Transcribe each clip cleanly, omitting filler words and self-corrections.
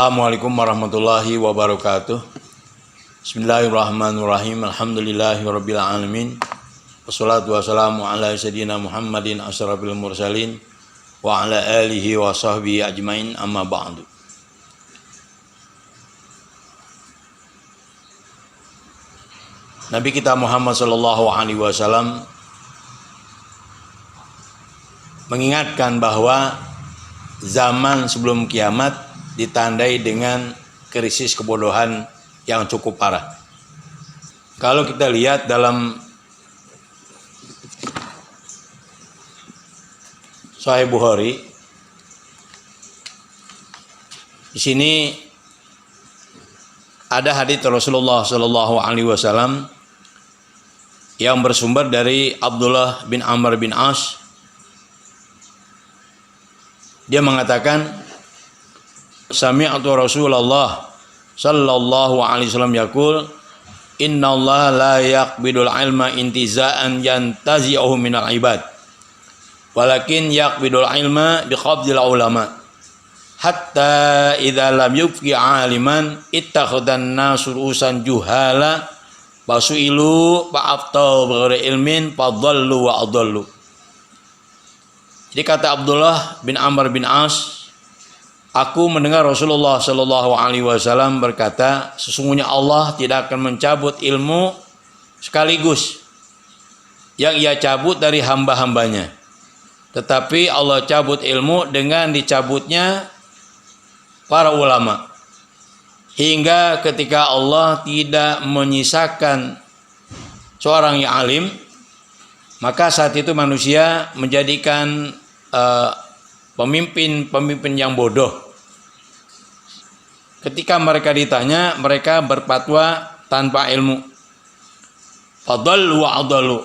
Assalamualaikum warahmatullahi wabarakatuh. Bismillahirrahmanirrahim. Alhamdulillahirabbil alamin. Wassalatu wassalamu ala sayyidina Muhammadin asyrafil mursalin wa ala alihi wa sahbihi ajmain, amma ba'du. Nabi kita Muhammad sallallahu alaihi wasallam mengingatkan bahwa zaman sebelum kiamat ditandai dengan krisis kebodohan yang cukup parah. Kalau kita lihat dalam Sahih Bukhari, di sini ada hadits Rasulullah Shallallahu Alaihi Wasallam yang bersumber dari Abdullah bin Amr bin As. Dia mengatakan, sami'tu Rasulullah sallallahu alaihi wasallam yaqul, innallaha la yaqbidul ilma intiza'an yantazi'uhu minal ibad, walakin yaqbidul ilma biqabdil ulama, hatta idza lam yubqi aliman ittakhadhan nasu ru'usan juhala basu'ilu fa'aftau bighairi ilmin fadallu wa adallu. Jadi kata Abdullah bin Amr bin As, aku mendengar Rasulullah Shallallahu Alaihi Wasallam berkata, sesungguhnya Allah tidak akan mencabut ilmu sekaligus yang ia cabut dari hamba-hambanya, tetapi Allah cabut ilmu dengan dicabutnya para ulama, hingga ketika Allah tidak menyisakan seorang yang alim, maka saat itu manusia menjadikan pemimpin yang bodoh. Ketika mereka ditanya, mereka berfatwa tanpa ilmu. Fadallu wa adallu.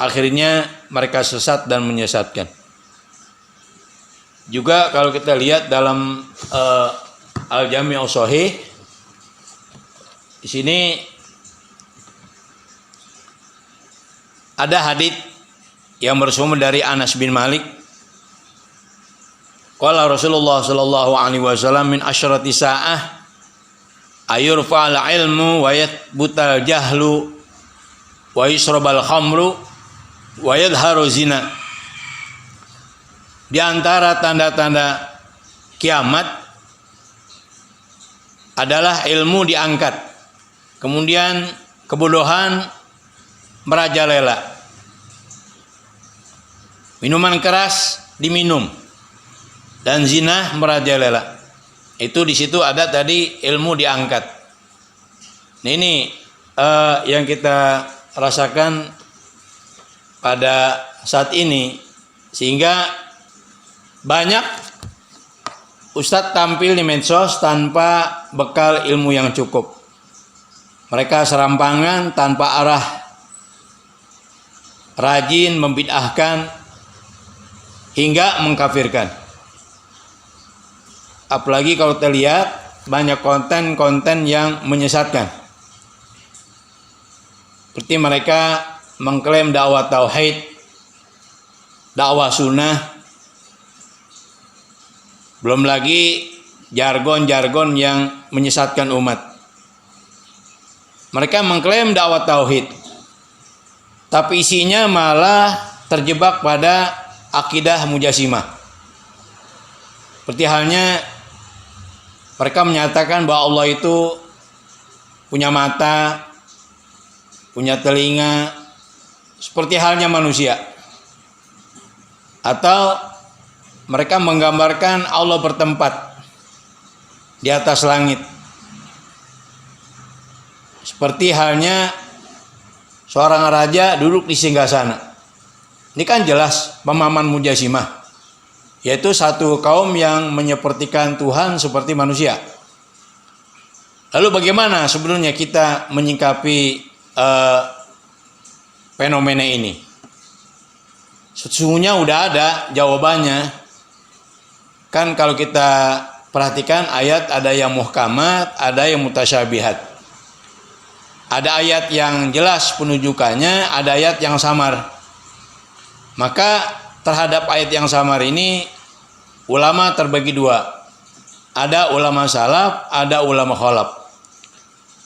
Akhirnya mereka sesat dan menyesatkan. Juga kalau kita lihat dalam Al-Jami' As-Shahih, di sini ada hadits yang bersumber dari Anas bin Malik. Qala Rasulullah sallallahu alaihi wasallam, min asyrati sa'ah ayurfa'al ilmu wa yathbutal jahlu wa yusrabal khamru wa yadharu zina. Di antara tanda-tanda kiamat adalah ilmu diangkat, kemudian kebodohan merajalela, minuman keras diminum, dan zina merajalela. Itu di situ ada tadi ilmu diangkat. Nah, ini yang kita rasakan pada saat ini, sehingga banyak ustadz tampil di medsos tanpa bekal ilmu yang cukup. Mereka serampangan tanpa arah, rajin membid'ahkan hingga mengkafirkan. Apalagi kalau kita lihat banyak konten-konten yang menyesatkan. Seperti mereka mengklaim dakwah tauhid, dakwah sunnah, belum lagi jargon-jargon yang menyesatkan umat. Mereka mengklaim dakwah tauhid, tapi isinya malah terjebak pada akidah mujasimah. Seperti halnya mereka menyatakan bahwa Allah itu punya mata, punya telinga, seperti halnya manusia. Atau mereka menggambarkan Allah bertempat di atas langit, seperti halnya seorang raja duduk di singgasana. Ini kan jelas pemahaman mujasimah, yaitu satu kaum yang menyepertikan Tuhan seperti manusia. Lalu bagaimana sebenarnya kita menyikapi fenomena ini? Sesungguhnya udah ada jawabannya. Kan kalau kita perhatikan ayat, ada yang muhkamat, ada yang mutasyabihat. Ada ayat yang jelas penunjukannya, ada ayat yang samar. Maka terhadap ayat yang samar ini ulama terbagi dua. ada ulama salaf, ada ulama khalaf.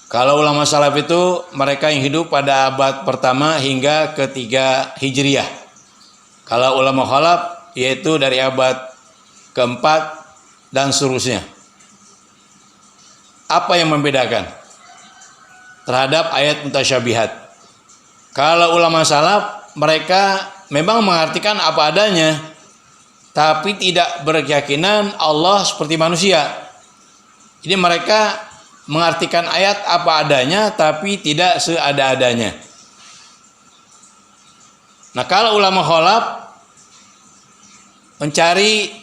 Kalau ulama salaf itu mereka yang hidup pada abad pertama hingga ketiga Hijriah. Kalau ulama khalaf yaitu dari abad keempat dan seterusnya. Apa yang membedakan terhadap ayat mutasyabihat? Kalau ulama salaf mereka memang mengartikan apa adanya, tapi tidak berkeyakinan Allah seperti manusia. Jadi mereka mengartikan ayat apa adanya tapi tidak seada-adanya. Nah, kalau ulama khalaf mencari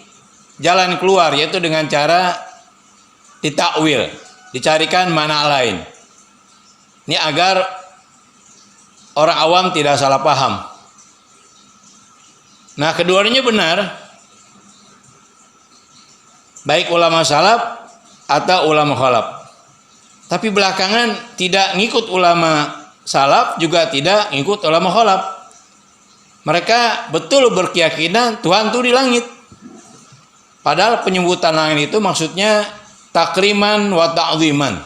jalan keluar yaitu dengan cara ditakwil, dicarikan makna lain. Ini agar orang awam tidak salah paham. Nah, keduanya benar, baik ulama salaf atau ulama khalaf. Tapi belakangan tidak ngikut ulama salaf, juga tidak ngikut ulama khalaf. Mereka betul berkeyakinan Tuhan itu di langit. Padahal penyebutan langit itu maksudnya takriman wa ta'ziman.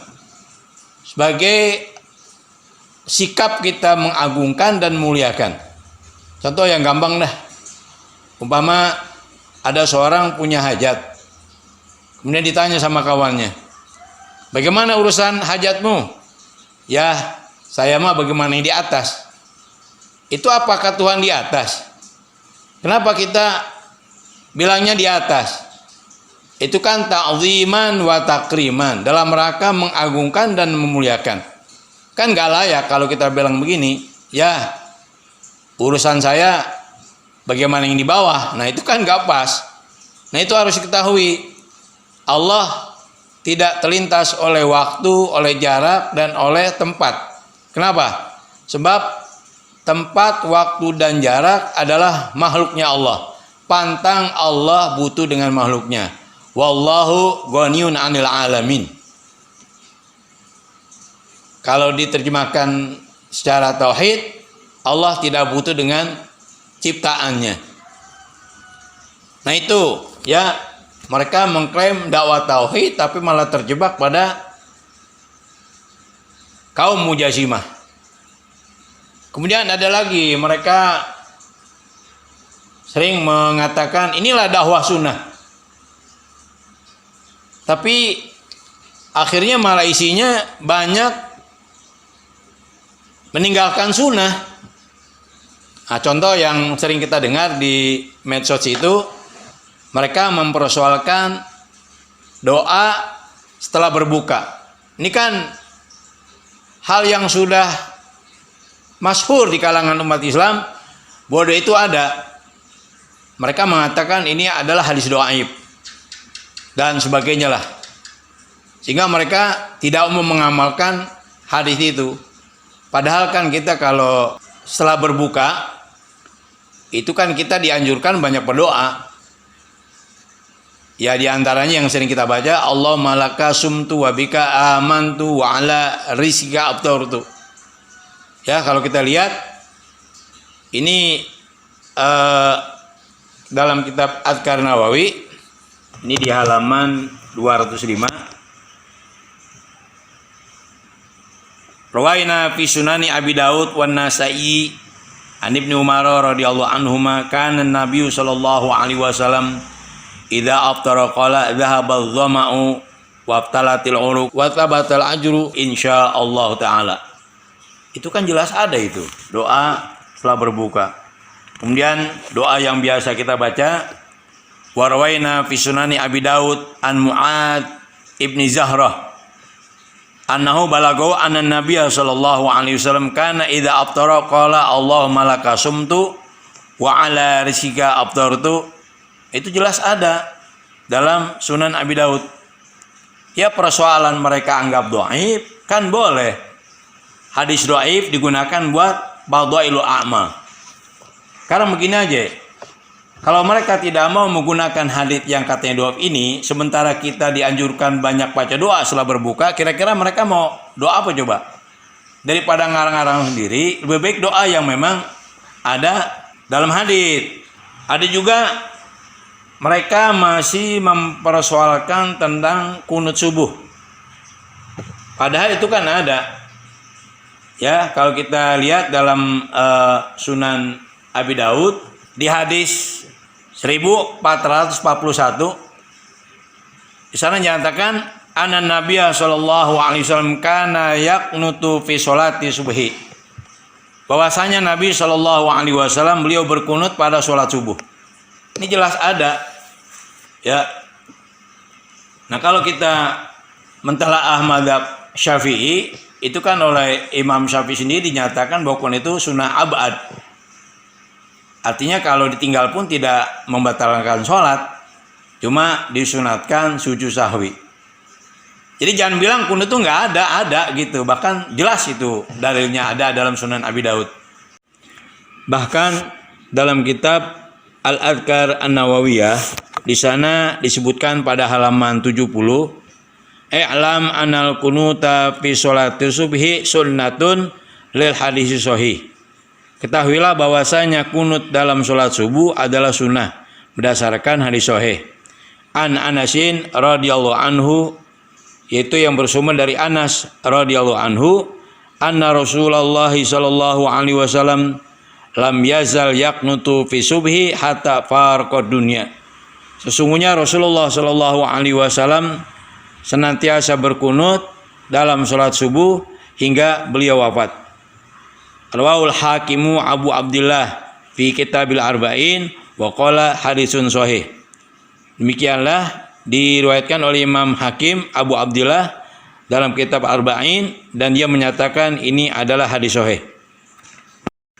Sebagai sikap kita mengagungkan dan memuliakan. Contoh yang gampang dah. Umpama ada seorang punya hajat. Kemudian ditanya sama kawannya, bagaimana urusan hajatmu? Ya, saya mah bagaimana yang di atas. Itu apakah Tuhan di atas? Kenapa kita bilangnya di atas? Itu kan ta'ziman wa takriman, dalam rangka mengagungkan dan memuliakan. Kan gak layak kalau kita bilang begini, ya urusan saya bagaimana yang di bawah. Nah, itu kan gak pas. Nah, itu harus diketahui. Allah tidak terlintas oleh waktu, oleh jarak, dan oleh tempat. Kenapa? Sebab tempat, waktu, dan jarak adalah makhluknya Allah. Pantang Allah butuh dengan makhluknya. Wallahu ghaniyun 'anil alamin. Kalau diterjemahkan secara tauhid, Allah tidak butuh dengan ciptaannya. Nah itu, ya, mereka mengklaim dakwah tauhid tapi malah terjebak pada kaum Mujasimah. Kemudian ada lagi, mereka sering mengatakan inilah dakwah sunnah. Tapi akhirnya malah isinya banyak meninggalkan sunnah. Nah, contoh yang sering kita dengar di medsos itu, mereka mempersoalkan doa setelah berbuka. Ini kan hal yang sudah masyhur di kalangan umat Islam, bahwa itu ada. Mereka mengatakan ini adalah hadis dhaif dan sebagainya lah. Sehingga mereka tidak mau mengamalkan hadis itu. Padahal kan kita kalau setelah berbuka, itu kan kita dianjurkan banyak berdoa. Ya, diantaranya yang sering kita baca, Allahumma laka sumtu wa bika amantu wa ala rizqika aftartu. Ya, kalau kita lihat ini dalam kitab Adhkar Nawawi, ini di halaman 205. Rawaina fi sunani Abi Daud wan Nasa'i an Ibnu Umar radhiyallahu anhuma kana Nabi sallallahu alaihi wasallam idza aftara qala dhahaba adh-dhama'u wa abtalatil uruq wa tabatal ajru insyaallah taala. Itu kan jelas ada itu doa setelah berbuka. Kemudian doa yang biasa kita baca, wa rawaina fi sunani Abi Daud an Mu'ad ibni Zahrah annahu balaghahu anna Nabiy sallallahu alaihi wasallam kana idza aftara qala Allahumma laka sumtu wa ala rizqika aftartu. Itu jelas ada dalam Sunan Abi Daud. Ya, persoalan mereka anggap dhaif kan boleh. Hadis dhaif digunakan buat fadhailul a'mal. Karena begini aja, kalau mereka tidak mau menggunakan hadis yang katanya dhaif ini, sementara kita dianjurkan banyak baca doa setelah berbuka, kira-kira mereka mau doa apa coba? Daripada ngarang-ngarang sendiri, lebih baik doa yang memang ada dalam hadis. Ada juga mereka masih mempersoalkan tentang kunut subuh. Padahal itu kan ada. Ya, kalau kita lihat dalam Sunan Abi Daud di hadis 1441 di sana dinyatakan anna nabiyya sallallahu alaihi wasallam kana yaqnutu fi sholati subhi. Bahwasanya Nabi sallallahu alaihi wasallam beliau berkunut pada sholat subuh. Ini jelas ada. Ya. Nah, kalau kita mentelaah mazhab Syafi'i, itu kan oleh Imam Syafi'i sendiri dinyatakan bahwa kunut itu sunnah abad. Artinya kalau ditinggal pun tidak membatalkan sholat, cuma disunatkan sujud sahwi. Jadi jangan bilang kunut itu nggak ada gitu. Bahkan jelas itu dalilnya ada dalam Sunan Abi Daud. Bahkan dalam kitab Al-Adhkar An-Nawawiyah, di sana disebutkan pada halaman 70, i'lam anal kunuta fi sholati subhi sunnatun lil hadis sahih. Ketahuilah bahwasanya kunut dalam sholat subuh adalah sunnah berdasarkan hadis sahih. An Anasin radhiyallahu anhu, yaitu yang bersumber dari Anas radhiyallahu anhu, anna Rasulullah sallallahu alaihi wasallam lam yazal yaqnutu fi subhi hatta farqa dunya. Sesungguhnya Rasulullah sallallahu alaihi wasallam senantiasa berkunut dalam sholat subuh hingga beliau wafat. Rawahul Hakimu Abu Abdillah fi Kitabil Arba'in wa qala hadisun sahih. Demikianlah diriwayatkan oleh Imam Hakim Abu Abdillah dalam kitab Arba'in dan dia menyatakan ini adalah hadis sahih.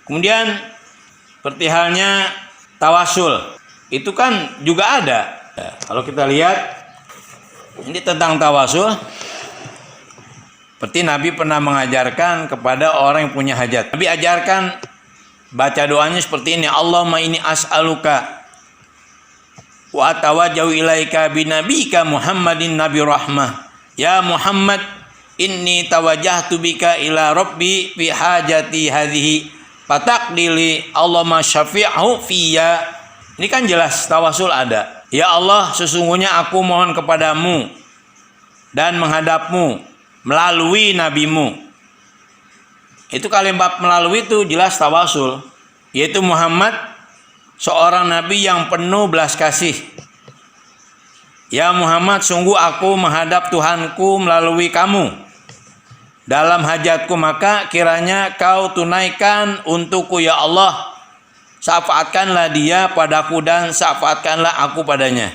Kemudian seperti halnya tawasul, itu kan juga ada. Ya, kalau kita lihat ini tentang tawasul, seperti Nabi pernah mengajarkan kepada orang yang punya hajat. Nabi ajarkan baca doanya seperti ini. Allahumma inni as'aluka wa atawajjahu ilaika binabika Muhammadin nabi rahmah. Ya Muhammad, inni tawajjahtu bika ila rabbi fi hajati hadhihi fataqdili Allahumma syafi'hu fiyya. Ini kan jelas tawasul ada. Ya Allah, sesungguhnya aku mohon kepadamu dan menghadapmu melalui nabimu. Itu kalimat melalui itu jelas tawasul, yaitu Muhammad seorang nabi yang penuh belas kasih. Ya Muhammad, sungguh aku menghadap Tuhanku melalui kamu dalam hajatku, maka kiranya kau tunaikan untukku ya Allah. Syafaatkanlah dia padaku dan syafaatkanlah aku padanya.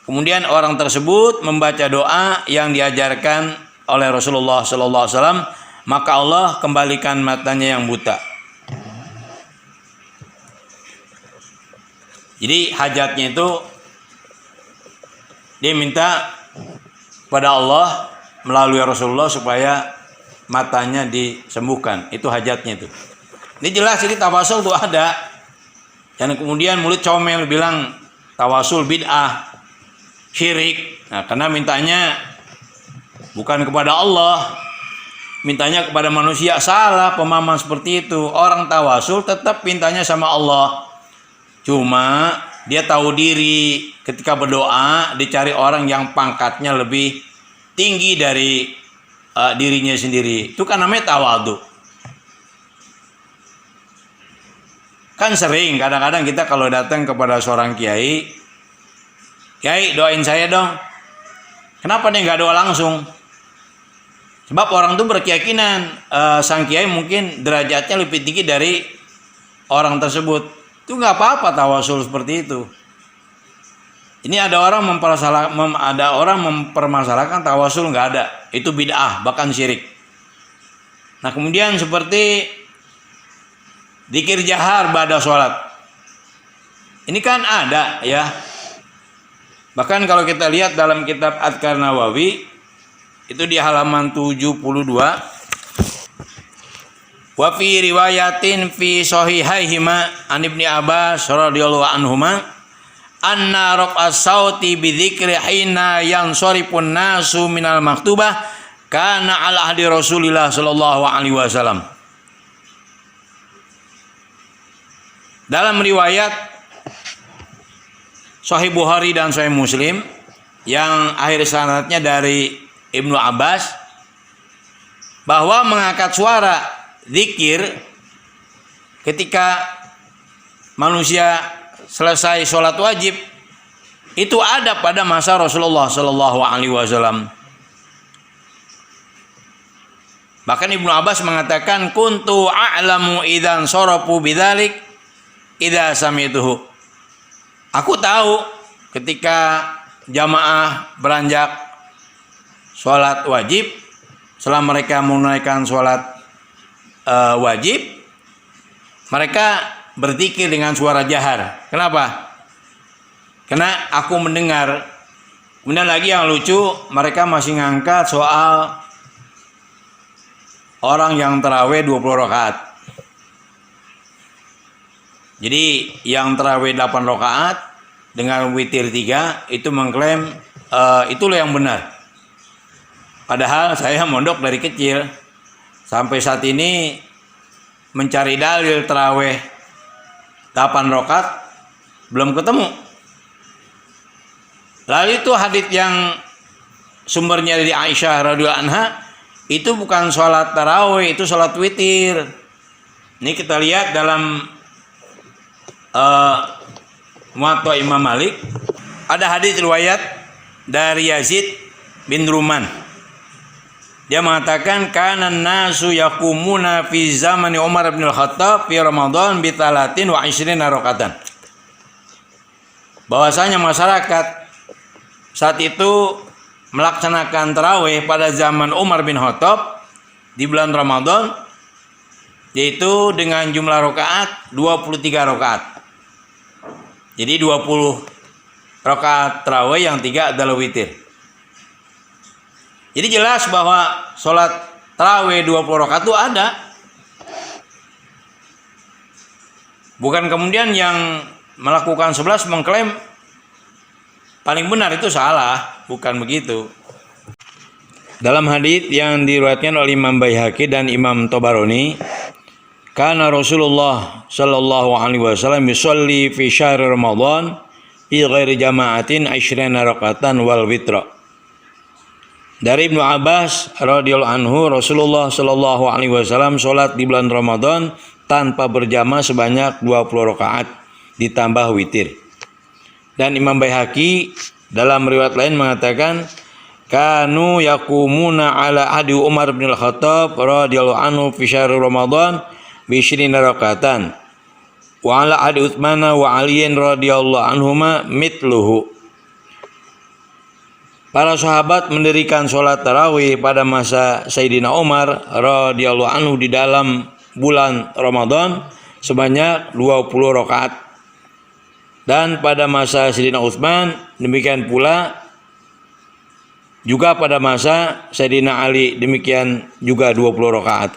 Kemudian orang tersebut membaca doa yang diajarkan oleh Rasulullah sallallahu alaihi wasallam, maka Allah kembalikan matanya yang buta. Jadi hajatnya itu dia minta pada Allah melalui Rasulullah supaya matanya disembuhkan. Itu hajatnya itu. Ini jelas ini tawasul itu ada. Dan kemudian mulut comel bilang tawasul bid'ah, syirik. Nah, karena mintanya bukan kepada Allah, mintanya kepada manusia. Salah pemahaman seperti itu. Orang tawasul tetap mintanya sama Allah. Cuma dia tahu diri ketika berdoa dicari orang yang pangkatnya lebih tinggi dari dirinya sendiri. Itu kan namanya tawadhu. Kan sering kadang-kadang kita kalau datang kepada seorang kiai, kiai doain saya dong. Kenapa nih nggak doa langsung? Sebab orang itu berkeyakinan sang kiai mungkin derajatnya lebih tinggi dari orang tersebut. Itu nggak apa-apa tawasul seperti itu. Ini ada orang mempermasalahkan tawasul nggak ada. Itu bid'ah, bahkan syirik. Nah kemudian seperti dzikir jahar ba'da sholat. Ini kan ada ya. Bahkan kalau kita lihat dalam kitab Adhkar Nawawi, itu di halaman 72. Wa fi riwayatin fi sahihaihima an Ibnu Abbas radhiyallahu anhuma anna raf'as sauti bi dzikri hina yansharifun nasu minal maktubah kana ala ahdi Rasulillah sallallahu alaihi wasallam. Dalam riwayat Sahih Bukhari dan Sahih Muslim yang akhir sanadnya dari Ibnu Abbas bahwa mengangkat suara zikir ketika manusia selesai sholat wajib itu ada pada masa Rasulullah Shallallahu Alaihi Wasallam. Bahkan Ibnu Abbas mengatakan kuntu a'lamu idzan sarafu bidzalik idza sami'tuhu. Aku tahu ketika jamaah beranjak sholat wajib, setelah mereka menunaikan sholat wajib, mereka berzikir dengan suara jahar. Kenapa? Karena aku mendengar. Kemudian lagi yang lucu, mereka masih ngangkat soal orang yang tarawih 20 rakaat. Jadi yang tarawih 8 rakaat dengan witir 3 itu mengklaim itulah yang benar. Padahal saya mondok dari kecil sampai saat ini mencari dalil tarawih 8 rakaat belum ketemu. Lalu itu hadits yang sumbernya dari Aisyah radhiyallahu anha itu bukan sholat tarawih, itu sholat witir. Ini kita lihat dalam Muwatta Imam Malik ada hadits riwayat dari Yazid bin Ruman. Dia mengatakan kana nasu yaqumuna fi zamani Umar bin Al-Khattab fi Ramadan bi 30 wa 20 rakaatan. Bahwasanya masyarakat saat itu melaksanakan tarawih pada zaman Umar bin Khattab di bulan Ramadan yaitu dengan jumlah rakaat 23 rakaat. Jadi 20 rakaat tarawih yang 3 adalah witir. Jadi jelas bahwa sholat tarawih 20 rakaat itu ada. Bukan kemudian yang melakukan 11 mengklaim paling benar, itu salah, bukan begitu. Dalam hadits yang diriwayatkan oleh Imam Baihaqi dan Imam Tabarani, kana Rasulullah sallallahu alaihi wasallam yusolli fi syahr Ramadan fi ghairi jama'atin 20 rakaatan wal witra. Dari Ibnu Abbas radhiyallahu anhu, Rasulullah sallallahu alaihi wasallam salat di bulan Ramadan tanpa berjamaah sebanyak 20 rakaat ditambah witir. Dan Imam Baihaqi dalam riwayat lain mengatakan kanu yaqumuna ala ahdi Umar bin Al-Khattab radhiyallahu anhu fi syahr Ramadan bi 20 rakaatan wa ala ahdi Utsman wa Ali radhiyallahu anhuma mithluhu. Para sahabat mendirikan sholat tarawih pada masa Sayyidina Umar radhiyallahu anhu di dalam bulan Ramadan sebanyak 20 rakaat. Dan pada masa Sayyidina Utsman demikian pula, juga pada masa Sayyidina Ali demikian juga 20 rakaat.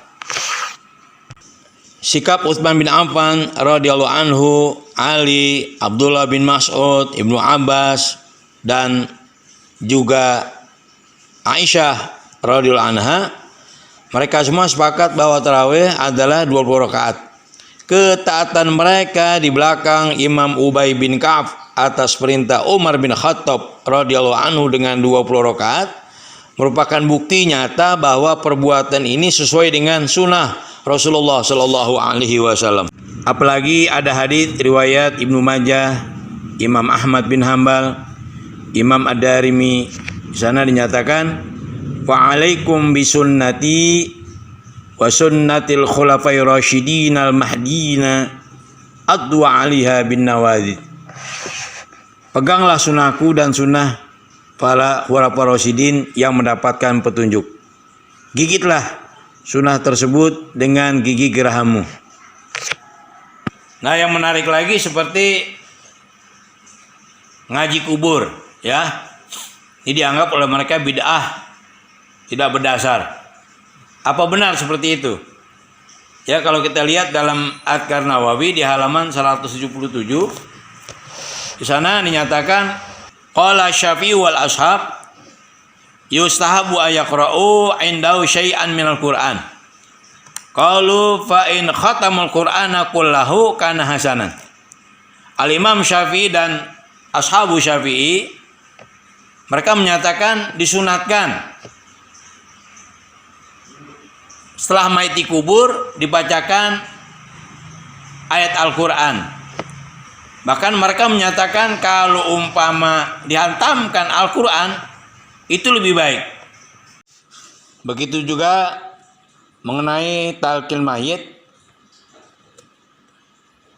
Sikap Utsman bin Affan radhiyallahu anhu, Ali, Abdullah bin Mas'ud, Ibnu Abbas dan juga Aisyah radhiyallahu anha, mereka semua sepakat bahwa tarawih adalah 20 rakaat. Ketaatan mereka di belakang Imam Ubay bin Ka'ab atas perintah Umar bin Khattab radhiyallahu anhu dengan 20 rakaat merupakan bukti nyata bahwa perbuatan ini sesuai dengan sunnah Rasulullah Shallallahu Alaihi Wasallam. Apalagi ada hadits riwayat Ibnu Majah, Imam Ahmad bin Hambal, Imam Ad-Darimi. Di sana dinyatakan wa alaikum bisunnati wa sunnatil khulafai rasyidin al mahdina addu 'alaiha bin nawazid. Peganglah sunnahku dan sunnah para khulafai rasyidin yang mendapatkan petunjuk. Gigitlah sunnah tersebut dengan gigi gerahammu. Nah, yang menarik lagi seperti ngaji kubur, ya. Ini dianggap oleh mereka bid'ah, tidak berdasar. Apa benar seperti itu? Ya, kalau kita lihat dalam Adhkar Nawawi di halaman 177, di sana dinyatakan qala Syafi'i wal ashab yustahabu ayaqra'u indahu syai'an minal Qur'an. Qalu fa in khatamal Qur'ana kullahu kana hasanan. Al-Imam Syafi'i dan ashabu Syafi'i, mereka menyatakan disunatkan setelah mayit dikubur dibacakan ayat Al-Quran. Bahkan mereka menyatakan kalau umpama dihantamkan Al-Quran itu lebih baik. Begitu juga mengenai talqin mayit.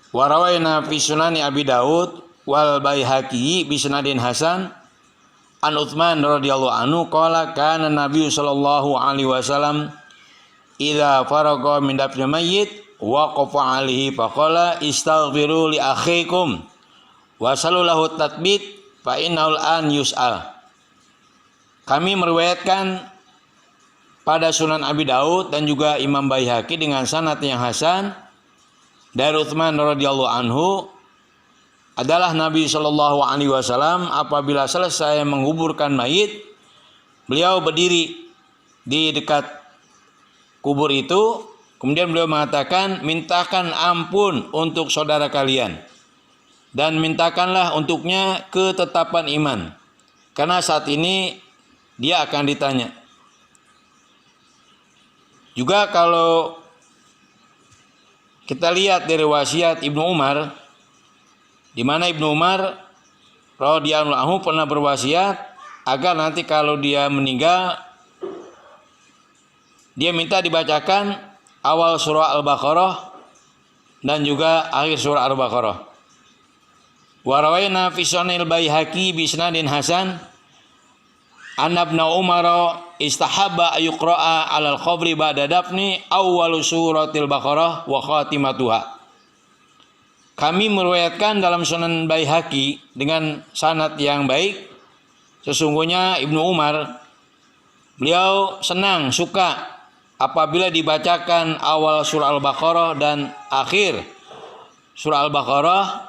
Warawayna fi sunani Abi Daud wal Baihaqi bi sanadin hasan an Utsman radhiyallahu anhu qala kana Nabi sallallahu alaihi wasallam idza faraqa min dafni mayyit waqafa alaihi faqala istaghfiru li akhikum wa sallallahu tatbit fa innal an yus'al. Kami meriwayatkan pada Sunan Abi Daud dan juga Imam Baihaqi dengan sanad yang hasan dari Utsman radhiyallahu anhu adalah Nabi Shallallahu alaihi wasallam apabila selesai menguburkan mayit, beliau berdiri di dekat kubur itu, kemudian beliau mengatakan, mintakan ampun untuk saudara kalian dan mintakanlah untuknya ketetapan iman, karena saat ini dia akan ditanya. Juga kalau kita lihat dari wasiat Ibnu Umar, di mana Ibnu Umar radhiyallahu anhu pernah berwasiat agar nanti kalau dia meninggal, dia minta dibacakan awal surah Al-Baqarah dan juga akhir surah Al-Baqarah. Wa rawayna fi Sunanil Baihaqi bi isnadin hasan anna Ibnu Umar istahabba ayuqra'a 'alal qabri ba'da dafni awwalu suratil Baqarah wa khatimatuha. Kami meriwayatkan dalam Sunan Baihaqi dengan sanad yang baik, sesungguhnya Ibnu Umar beliau senang, suka apabila dibacakan awal surah Al-Baqarah dan akhir surah Al-Baqarah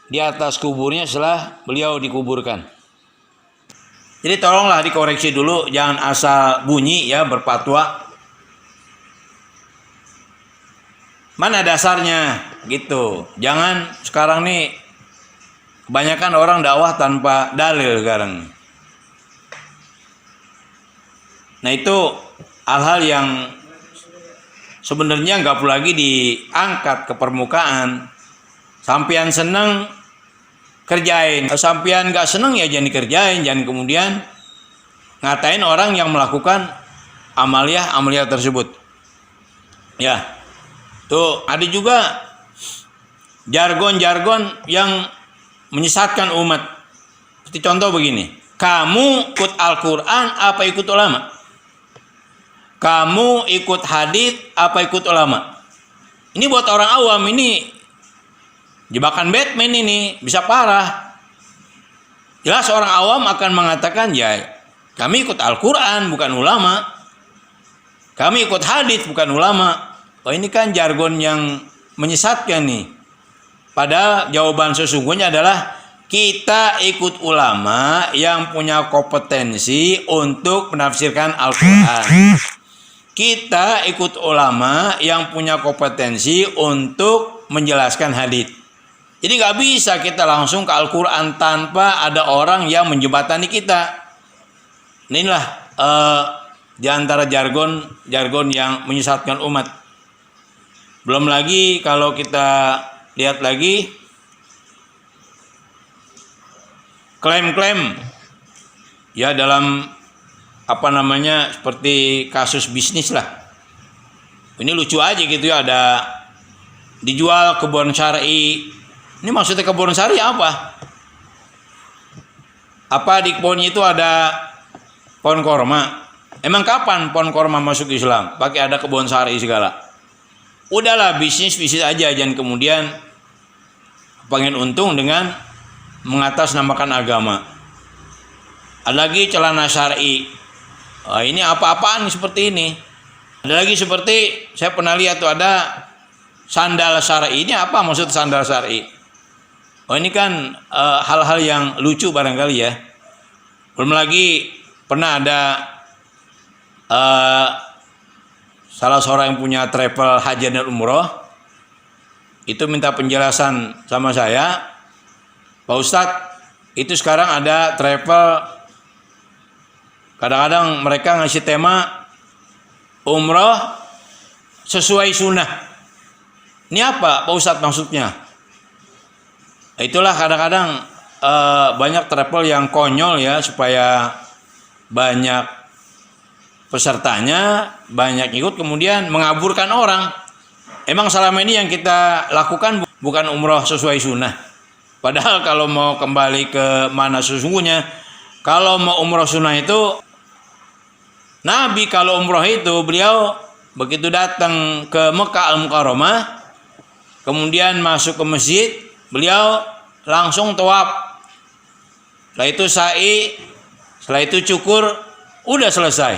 di atas kuburnya setelah beliau dikuburkan. Jadi tolonglah dikoreksi dulu, jangan asal bunyi ya berfatwa. Mana dasarnya gitu. Jangan sekarang nih kebanyakan orang dakwah tanpa dalil sekarang. Nah itu hal-hal yang sebenarnya nggak perlu lagi diangkat ke permukaan. Sampian seneng kerjain, sampian nggak seneng ya jangan dikerjain, jangan kemudian ngatain orang yang melakukan amaliyah tersebut. Ya, tuh ada juga jargon-jargon yang menyesatkan umat. Seperti contoh begini, kamu ikut Al-Quran apa ikut ulama? Kamu ikut hadits apa ikut ulama? Ini buat orang awam ini jebakan Batman, ini bisa parah. Jelas orang awam akan mengatakan ya kami ikut Al-Quran bukan ulama, kami ikut hadits bukan ulama. Oh ini kan jargon yang menyesatkan nih. Padahal jawaban sesungguhnya adalah kita ikut ulama yang punya kompetensi untuk menafsirkan Al-Quran. Kita ikut ulama yang punya kompetensi untuk menjelaskan hadits. Jadi nggak bisa kita langsung ke Al-Quran tanpa ada orang yang menjembatani kita. Inilah di antara jargon yang menyesatkan umat. Belum lagi kalau kita lihat lagi klaim-klaim ya dalam seperti kasus bisnis lah. Ini lucu aja gitu ya, ada dijual kebun syar'i. Ini maksudnya kebun syar'i apa? Apa di kebunnya itu ada pohon korma? Emang kapan pohon korma masuk Islam? Pakai ada kebun syar'i segala. Udahlah bisnis aja, jangan kemudian pengen untung dengan mengatasnamakan agama. Ada lagi celana syar'i. Ini apa-apaan seperti ini. Ada lagi seperti saya pernah lihat tuh ada sandal syar'i. Ini apa maksud sandal syar'i? Oh ini kan hal-hal yang lucu barangkali ya. Belum lagi pernah ada salah seorang yang punya travel haji dan umroh itu minta penjelasan sama saya, Pak Ustadz, Itu sekarang ada travel, kadang-kadang mereka ngasih tema umroh sesuai sunnah. Ini apa Pak Ustadz maksudnya? Itulah kadang-kadang banyak travel yang konyol ya, supaya banyak pesertanya, banyak ikut, kemudian mengaburkan orang. Emang selama ini yang kita lakukan bukan umroh sesuai sunnah. Padahal kalau mau kembali ke mana sesungguhnya, kalau mau umroh sunnah itu, Nabi kalau umroh itu beliau begitu datang ke Mekah Al-Mukarramah, kemudian masuk ke masjid, beliau langsung tawaf. Setelah itu sa'i, setelah itu cukur, udah selesai.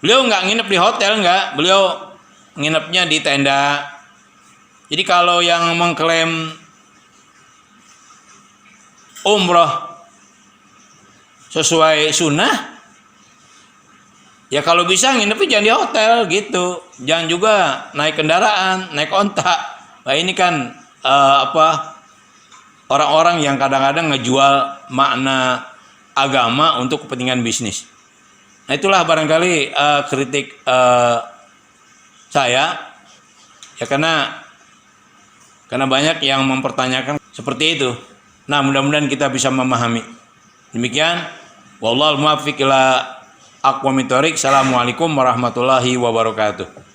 Beliau nggak nginep di hotel, nggak, beliau nginepnya di tenda. Jadi kalau yang mengklaim umroh sesuai sunnah, ya kalau bisa nginepnya jangan di hotel gitu, jangan juga naik kendaraan, naik onta. Nah ini kan orang-orang yang kadang-kadang ngejual makna agama untuk kepentingan bisnis. Nah itulah barangkali kritik saya ya, karena banyak yang mempertanyakan seperti itu. Nah mudah-mudahan kita bisa memahami. Demikian, wallahul muwaffiq ila aqwamit thoriq. Assalamualaikum warahmatullahi wabarakatuh.